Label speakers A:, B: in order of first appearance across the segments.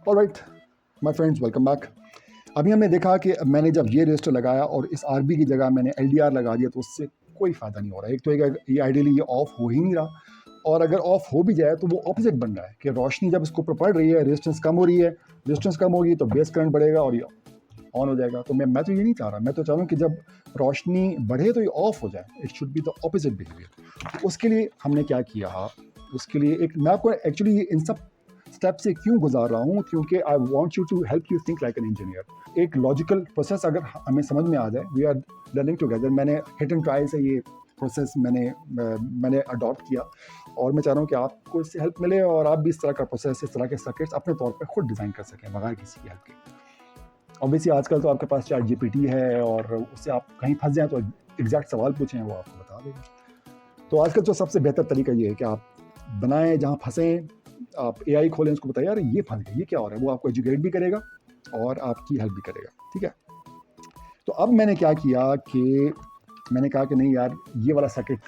A: Alright my friends, welcome back. अभी हमने देखा कि मैंने जब ये रजिस्टर लगाया और इस आरबी की जगह मैंने एलडीआर लगा दिया तो उससे कोई फ़ायदा नहीं हो रहा है। एक तो ये आइडियली ये ऑफ हो ही नहीं रहा, और अगर ऑफ हो भी जाए तो वो ऑपोजिट बन रहा है कि रोशनी जब इसको ऊपर पड़ रही है, रेजिस्टेंस कम हो रही है, रेजिस्टेंस कम होगी तो बेस करंट बढ़ेगा और ये ऑन हो जाएगा। तो मैं तो ये नहीं चाह रहा, मैं तो चाह रहा हूँ कि जब रोशनी बढ़े तो ये ऑफ हो जाए। It should be the opposite behaviour. तो उसके लिए हमने क्या किया, उसके लिए एक मैं आपको एक्चुअली इन सब स्टेप से क्यों गुजार रहा हूँ, क्योंकि I want you to help you think like an engineer. एक लॉजिकल प्रोसेस अगर हमें समझ में आ जाए, वी आर लर्निंग टुगेदर। मैंने हिट एंड ट्रायल से ये प्रोसेस मैंने अडॉप्ट किया और मैं चाह रहा हूँ कि आपको इससे हेल्प मिले और आप भी इस तरह का प्रोसेस, इस तरह के सर्किट्स अपने तौर पे खुद डिज़ाइन कर सकें बगैर किसी की हेल्प के। ऑब्वियसली आजकल तो आपके पास चैट जीपीटी है और उससे आप कहीं फंस जाएं तो एग्जैक्ट सवाल पूछें, वो आपको बता देगा। तो आजकल तो सबसे बेहतर तरीका ये है कि आप बनाएं जहाँ फंसें, आप एआई खोलें, उसको बताइए यार ये फंस गया, ये क्या हो रहा है। वो आपको एजुकेट भी करेगा और आपकी हेल्प भी करेगा, ठीक है। तो अब मैंने क्या किया कि मैंने कहा कि नहीं यार, ये वाला सर्किट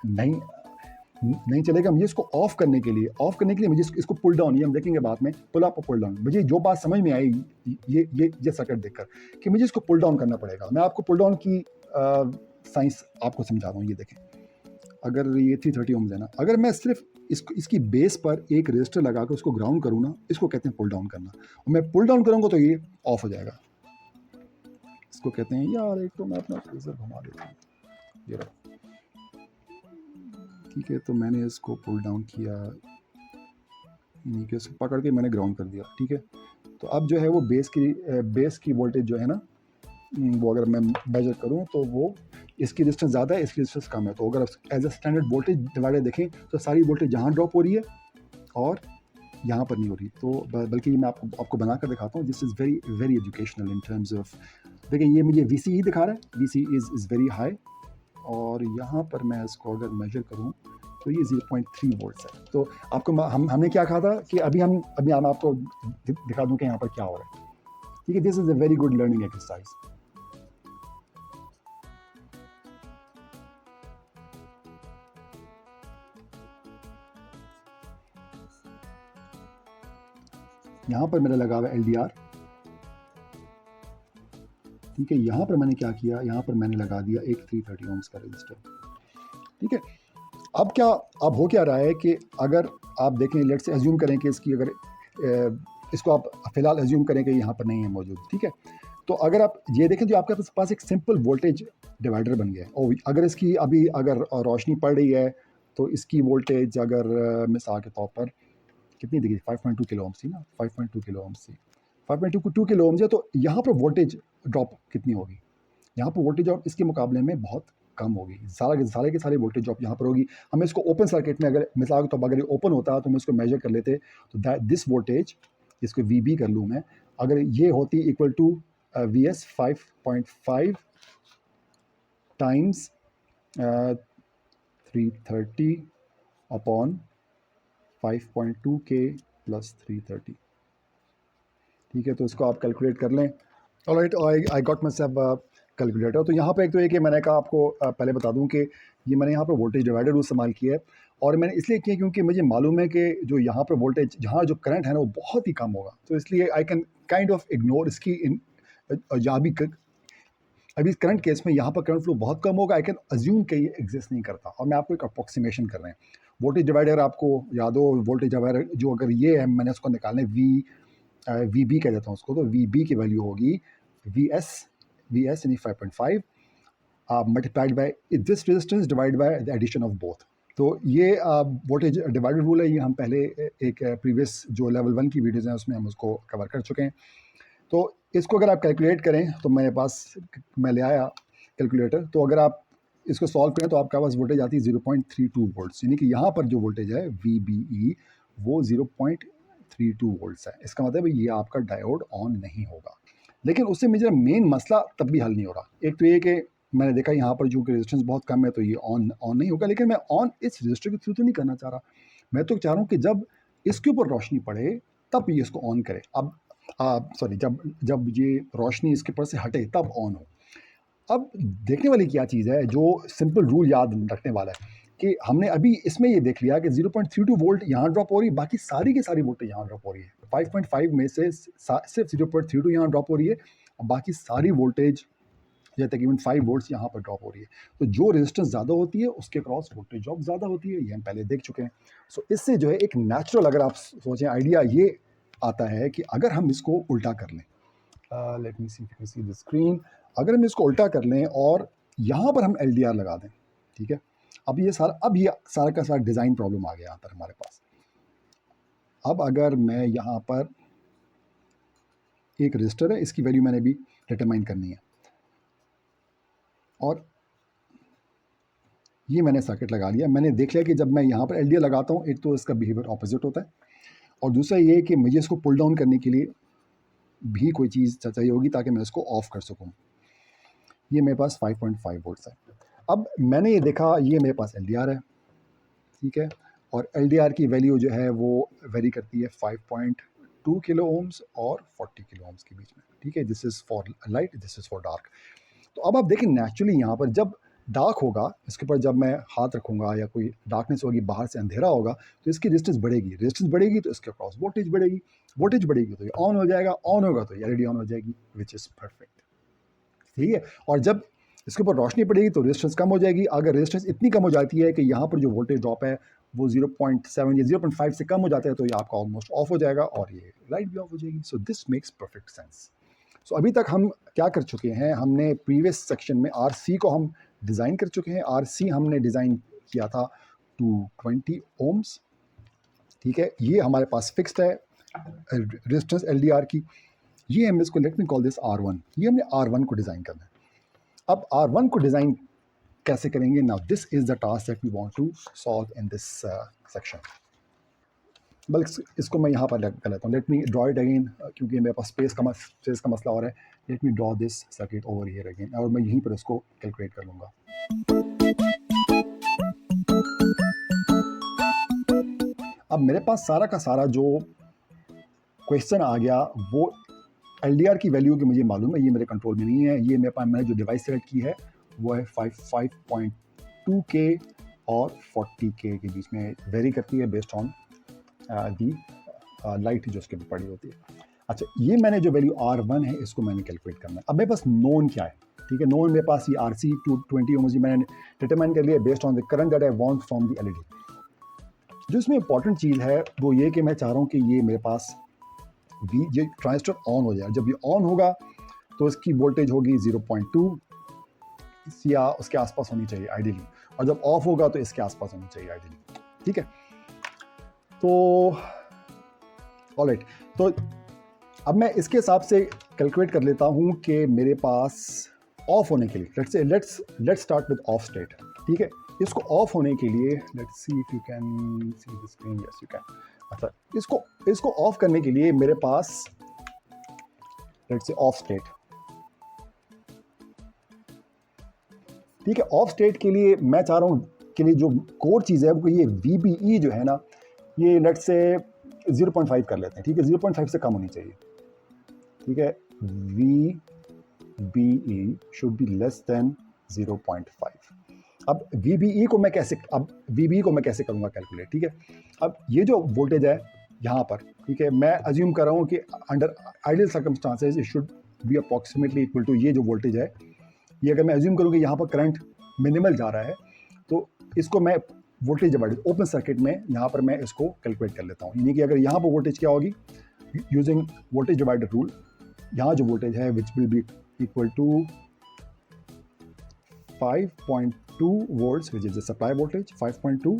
A: नहीं चलेगा। मुझे इसको ऑफ करने के लिए मुझे इसको पुल डाउन, ये हम देखेंगे बाद में, पुल अप और पुल डाउन। मुझे जो बात समझ में आई ये सर्किट देखकर कि मुझे इसको पुल डाउन करना पड़ेगा। मैं आपको पुल डाउन की साइंस आपको समझा रहा हूँ। ये देखें, अगर ये 330 ओम्स है ना, अगर मैं सिर्फ इसकी बेस पर एक रजिस्टर लगा कर उसको ग्राउंड करूँ ना, इसको कहते हैं पुल डाउन करना। और मैं पुल डाउन करूँगा तो ये ऑफ हो जाएगा। इसको कहते हैं, यार एक तो मैं अपना लेजर घुमा देता हूँ, ये रहा, ठीक है। तो मैंने इसको पुल डाउन किया, यानी कि इसको पकड़ के मैंने ग्राउंड कर दिया, ठीक है। तो अब जो है वो बेस की वोल्टेज जो है ना, वो अगर मैं मेजर करूँ तो वो इसकी रेजिस्टेंस ज़्यादा है, इसकी रेजिस्टेंस कम है। तो अगर as a standard voltage divider देखें तो सारी वोल्टेज यहाँ ड्रॉप हो रही है और यहाँ पर नहीं हो रही। तो बल्कि मैं आपको बना कर दिखाता हूँ। This is very very educational in terms of, देखिए ये मुझे वी सी दिखा रहा है, V C is very high, और यहाँ पर मैं इसको अगर मेजर करूँ तो ये 0.3 वोल्ट्स है। तो आपको हमने क्या कहा था कि अभी हम आपको दिखा दूँ कि यहाँ पर क्या हो रहा है, ठीक है। This is a very good learning exercise. यहाँ पर मेरा लगा हुआ है LDR, ठीक है। यहाँ पर मैंने क्या किया, यहाँ पर मैंने लगा दिया एक 330 ओम्स का रजिस्टर, ठीक है। अब हो क्या रहा है कि अगर आप देखें, लेट से अज्यूम करें कि इसकी अगर इसको आप फिलहाल अज्यूम करें कि यहाँ पर नहीं है मौजूद, ठीक है। तो अगर आप ये देखें तो आपके पास एक सिंपल वोल्टेज डिवाइडर बन गया है। और अगर इसकी अभी अगर रोशनी पड़ रही है तो इसकी वोल्टेज अगर मिसाल के तौर पर कितनी दिखी, 5.2 किलो ओम्स थी ना, 5.2 किलो ओम्स थी, 5.2 किलो ओम्स है। तो यहाँ पर वोल्टेज ड्रॉप कितनी होगी, यहाँ पर वोल्टेज ड्रॉप इसके मुकाबले में बहुत कम होगी। सारे के सारे वोल्टेज ड्रॉप यहाँ पर होगी। हम इसको ओपन सर्किट में अगर मिसाल के तौर पर अगर ये ओपन होता तो हम इसको मेजर कर लेते तो दिस वोल्टेज, इसको VB कर लूँ मैं, अगर ये होती equal to VS 5.5 times 330 upon 5.2K plus 330, ठीक है। तो इसको आप कैलकुलेट कर लें। Alright, I got myself calculator. तो यहाँ पे एक तो एक मैंने कहा आपको पहले बता दूं कि ये मैंने यहाँ पर वोल्टेज डिवाइडर इस्तेमाल किया है, और मैंने इसलिए किया क्योंकि मुझे मालूम है कि जो यहाँ पर वोल्टेज, जहाँ जो करंट है ना, वो बहुत ही कम होगा। तो इसलिए I can kind of ignore इसकी यहाँ भी अभी करंट केस में यहाँ पर करंट फ्लो बहुत कम होगा। आई कैन अज्यूम कि ये एग्जिस्ट नहीं करता, और मैं आपको एक अप्रोक्सीमेशन कर रहे हैं। वोल्टेज डिवाइडर आपको याद हो, वोल्टेज डिवाइडर जो अगर ये है, मैंने उसको निकालना है, VB कह देता हूँ उसको। तो VB की वैल्यू होगी VS यानी 5.5 multiplied by this resistance divide by the addition of both. तो ये वोल्टेज डिवाइडर रूल है। ये हम पहले एक प्रीवियस जो लेवल 1 की वीडियोज़ हैं उसमें हम उसको कवर कर चुके हैं। तो इसको अगर आप कैलकुलेट करें तो मेरे पास, मैं ले आया कैलकुलेटर। तो अगर आप इसको सॉल्व करें तो आपके पास वोल्टेज आती है 0.32 वोल्ट्स, यानी कि यहाँ पर जो वोल्टेज है VBE वो 0.32 वोल्ट्स है। इसका मतलब है ये आपका डायोड ऑन नहीं होगा। लेकिन उससे मेरा मेन मसला तब भी हल नहीं हो रहा। एक तो ये कि मैंने देखा यहाँ पर जो कि रेजिस्टेंस बहुत कम है तो ये ऑन नहीं होगा। लेकिन मैं ऑन इस रजिस्टर के थ्रू तो नहीं करना चाह रहा। मैं तो चाह रहा हूँ कि जब इसके ऊपर रोशनी पड़े तब ये इसको ऑन करे। अब सॉरी, जब ये रोशनी इसके ऊपर से हटे तब ऑन हो। अब देखने वाली क्या चीज़ है, जो सिंपल रूल याद रखने वाला है कि हमने अभी इसमें ये देख लिया कि 0.32 वोल्ट यहाँ ड्रॉप हो रही है, बाकी सारी की सारी वोल्टेज यहाँ ड्रॉप हो रही है। 5.5 में से सिर्फ 0.32 यहाँ ड्रॉप हो रही है और बाकी सारी वोल्टेज या तकरीबन 5 वोल्ट्स यहाँ पर ड्रॉप हो रही है। तो जो रेजिस्टेंस ज़्यादा होती है उसके क्रॉस वोल्टेज ड्रॉप ज़्यादा होती है, ये हम पहले देख चुके हैं। सो इससे जो है एक नेचुरल, अगर आप सोचें, आइडिया ये आता है कि अगर हम इसको उल्टा कर लें, let me see the screen, अगर हम इसको उल्टा कर लें और यहाँ पर हम LDR लगा दें, ठीक है। अब ये सारा का सारा डिज़ाइन प्रॉब्लम आ गया यहाँ पर हमारे पास। अब अगर मैं यहाँ पर एक रजिस्टर है, इसकी वैल्यू मैंने भी डिटरमाइन करनी है और ये मैंने सर्किट लगा लिया। मैंने देख लिया कि जब मैं यहाँ पर LDR लगाता हूँ, एक तो इसका बिहेवियर ऑपोजिट होता है और दूसरा ये कि मुझे इसको पुल डाउन करने के लिए भी कोई चीज़ चाहिए होगी ताकि मैं इसको ऑफ कर सकूँ। ये मेरे पास 5.5 वोल्ट्स है। अब मैंने ये देखा, ये मेरे पास LDR है, ठीक है, और LDR की वैल्यू जो है वो वेरी करती है 5.2 किलो ओम्स और 40 किलो ओम्स के बीच में, ठीक है। This is for light, this is for dark. तो अब आप देखें, नेचुरली यहाँ पर जब डार्क होगा, इसके ऊपर जब मैं हाथ रखूँगा या कोई डार्कनेस होगी, बाहर से अंधेरा होगा, तो इसकी रेजिस्टेंस बढ़ेगी तो इसके क्रॉस वोल्टेज बढ़ेगी तो ये ऑन हो जाएगा, ऑन होगा तो ये LED ऑन हो जाएगी, विच इज़ परफेक्ट, ठीक है। और जब इसके ऊपर रोशनी पड़ेगी तो रेजिस्टेंस कम हो जाएगी। अगर रेजिस्टेंस इतनी कम हो जाती है कि यहाँ पर जो वोल्टेज ड्रॉप है वो 0.7 या 0.5 से कम हो जाता है तो ये आपका ऑलमोस्ट ऑफ हो जाएगा और ये लाइट भी ऑफ हो जाएगी। So this makes perfect sense. So अभी तक हम क्या कर चुके हैं, हमने प्रीवियस सेक्शन में RC को हम डिज़ाइन कर चुके हैं। RC हमने डिज़ाइन किया था 220 ओम्स, ठीक है। ये हमारे पास फिक्स्ड है रेजिस्टेंस LDR की। ये हम इसको, let me call this R1, ये हमने R1 को डिज़ाइन करना है। अब R1 को डिज़ाइन कैसे करेंगे? Now this is the task that we want to solve in this section. बल्कि इसको मैं यहाँ पर कर लेता हूँ। Let me draw it again, क्योंकि मेरे पास स्पेस का मसला हो रहा है। Let me draw this circuit over here again और मैं यहीं पर इसको कैलकुलेट कर लूँगा। अब मेरे पास सारा का सारा जो क्वेश्चन आ गया वो LDR की वैल्यू की मुझे मालूम है, ये मेरे कंट्रोल में नहीं है। ये मेरे पास, मैंने जो डिवाइस सेलेक्ट की है वो है 5.2K और 40K के बीच में वेरी करती है बेस्ड ऑन दी लाइट जो उसके ऊपर पड़ी होती है। अच्छा, ये मैंने जो वैल्यू R1 है इसको मैंने कैलकुलेट करना है। अब मेरे पास नोन क्या है, ठीक है। नोन मेरे पास ये RC 220 ओम्स मैंने डिटरमाइन कर लिया based on the current that I want from the LED। जो इसमें इंपॉर्टेंट चीज़ है वो ये कि मैं चाह रहा हूँ कि ये मेरे पास ये ट्रांजिस्टर ऑन हो जाए। जब ये ऑन होगा तो इसकी वोल्टेज होगी 0.2 या उसके आसपास होनी चाहिए आइडियली, और जब ऑफ होगा तो इसके आसपास होनी चाहिए आइडियली, ठीक है। तो ऑलराइट, तो अब मैं इसके हिसाब से कैलकुलेट कर लेता हूँ कि मेरे पास ऑफ होने के लिए, let's start with of state, ठीक है। इसको ऑफ होने के लिए, let's see if you can see the screen, yes you can. अच्छा, इसको ऑफ करने के लिए मेरे पास लेट्स से ऑफ स्टेट, ठीक है। ऑफ स्टेट के लिए मैं चाह रहा हूँ के लिए जो कोर चीज़ है वो ये VBE जो है ना, ये लेट्स से 0.5 कर लेते हैं, ठीक है। 0.5 से कम होनी चाहिए, ठीक है। VBE should be less than 0.5। अब VBE को मैं कैसे करूँगा कैलकुलेट, ठीक है। अब ये जो वोल्टेज है यहाँ पर, ठीक है, मैं अज्यूम कर रहा हूँ कि under ideal circumstances it should be approximately equal to ये जो वोल्टेज है। ये अगर मैं अज्यूम करूँ कि यहाँ पर करंट मिनिमल जा रहा है तो इसको मैं वोल्टेज डिवाइडेड ओपन सर्किट में यहाँ पर मैं इसको कैलकुलेट कर लेता हूँ। यानी कि अगर यहाँ पर वोल्टेज क्या होगी, यूजिंग वोल्टेज डिवाइडर रूल, यहाँ जो वोल्टेज है which will be equal to 5.2 volts which is the supply voltage, 5.2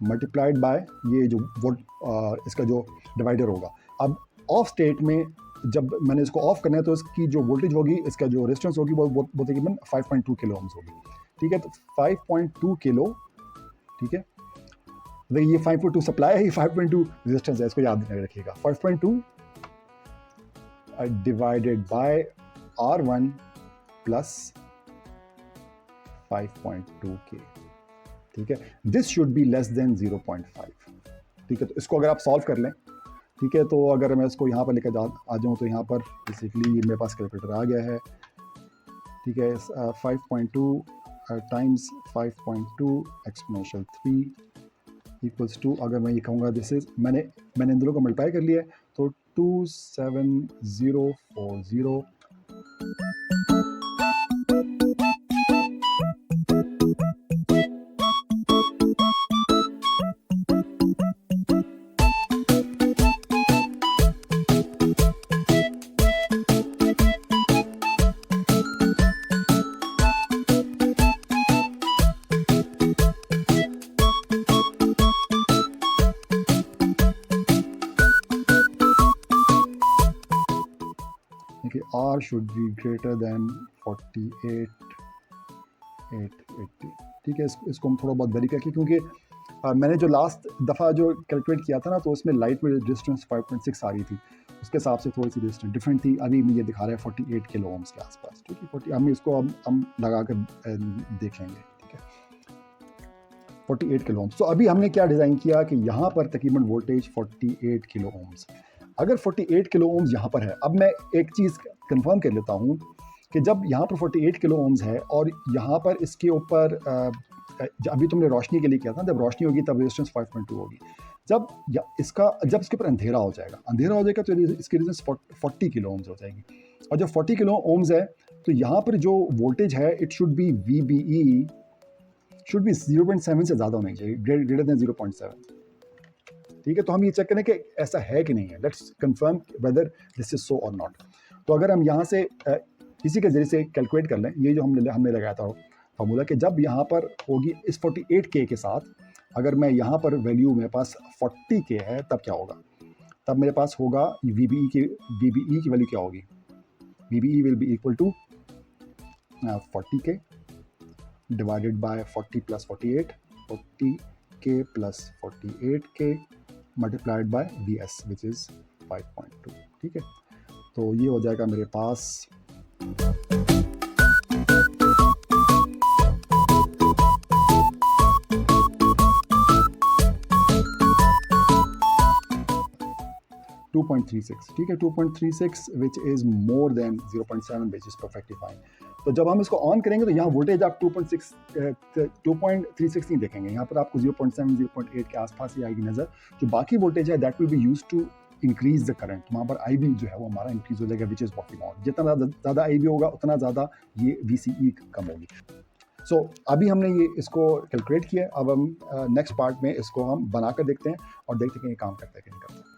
A: multiplied by ये जो इसका जो डिवाइडर होगा। अब ऑफ स्टेट में जब मैंने इसको ऑफ करना है तो इसकी जो वोल्टेज होगी, इसका जो रेजिस्टेंस होगी वो तकरीबन 5.2 किलो ओम्स होगी, ठीक है। तो 5.2 किलो, ठीक है। ये 5.2 सप्लाई है, 5.2 रेजिस्टेंस है, इसको याद रखिएगा। 5.2 divided by R1 plus 5.2K, ठीक है। This should be less than 0.5, ठीक है। तो इसको अगर आप सॉल्व कर लें, ठीक है, तो अगर मैं इसको यहाँ पर लेकर आ जाऊँ तो यहाँ पर बेसिकली मेरे पास कैलकुलेटर आ गया है, ठीक है। 5.2 टाइम्स 5.2 एक्सपोनेंशियल 3 इक्वल्स टू, अगर मैं ये कहूँगा दिस इज, मैंने इन दोनों को मल्टीप्लाई कर लिया है, तो 27040 देखिए R should be greater than 48,880। ठीक है, इसको हम थोड़ा बहुत वेरी करके, क्योंकि मैंने जो लास्ट दफ़ा जो कैलकुलेट किया था ना, तो उसमें लाइट में डिस्टेंस 5.6 आ रही थी, उसके हिसाब से थोड़ी सी डिस्टेंस डिफरेंट थी। अभी मुझे दिखा रहा है 48 किलो ओम्स के आसपास। ठीक है, 40, हम इसको हम लगा कर देख लेंगे। ठीक है, 48 किलो ओम्स। तो अभी हमने क्या डिज़ाइन किया कि यहाँ पर तकरीबन वोल्टेज 48 किलो ओम्स। अगर 48 किलो ओम्स यहाँ पर है, अब मैं एक चीज़ कंफर्म कर लेता हूँ कि जब यहाँ पर 48 किलो ओम्स है और यहाँ पर इसके ऊपर अभी तुमने रोशनी के लिए किया था, जब रोशनी होगी तब रेजिस्टेंस 5.2 होगी। जब इसके ऊपर अंधेरा हो जाएगा तो इसकी रेजिस्टेंस 40 किलो ओम्स हो जाएगी। और जब 40 किलो ओम्स है तो यहाँ पर जो वोल्टेज है it should B VBE should be 0.7 से ज़्यादा होना चाहिए, ग्रेटर देन 0.7। ठीक है, तो हम ये चेक करें कि ऐसा है कि नहीं है। Let's confirm whether this is so और नॉट। तो अगर हम यहाँ से इसी के जरिए से कैलकुलेट कर लें, ये जो हमने लगाया था फार्मूला, कि जब यहाँ पर होगी इस 48K के साथ, अगर मैं यहाँ पर वैल्यू मेरे पास 40K है, तब क्या होगा? तब मेरे पास होगा VBE की वैल्यू क्या होगी? VBE will be equal to 40K divided by 40 plus 48, 40K plus 48K multiplied by VS which is 5.2। ठीक है, तो ये हो जाएगा मेरे पास 2.36। ठीक है, 2.36 which is more than 0.7 which is perfectly fine. तो जब हम इसको ऑन करेंगे तो यहाँ वोल्टेज आप 2.36 नहीं देखेंगे, यहाँ पर आपको 0.7 0.8 के आसपास ही आएगी नज़र। जो बाकी वोल्टेज है that will be used to increase the current, वहाँ पर IB जो है वो हमारा इंक्रीज हो जाएगा which is what we want. जितना ज़्यादा IB होगा उतना ज़्यादा ये VCE कम होगी। सो अभी हमने ये इसको कैलकुलेट किया। अब हम नेक्स्ट पार्ट में इसको हम बना कर देखते हैं और देखते हैं कि ये काम करता है कि नहीं करता।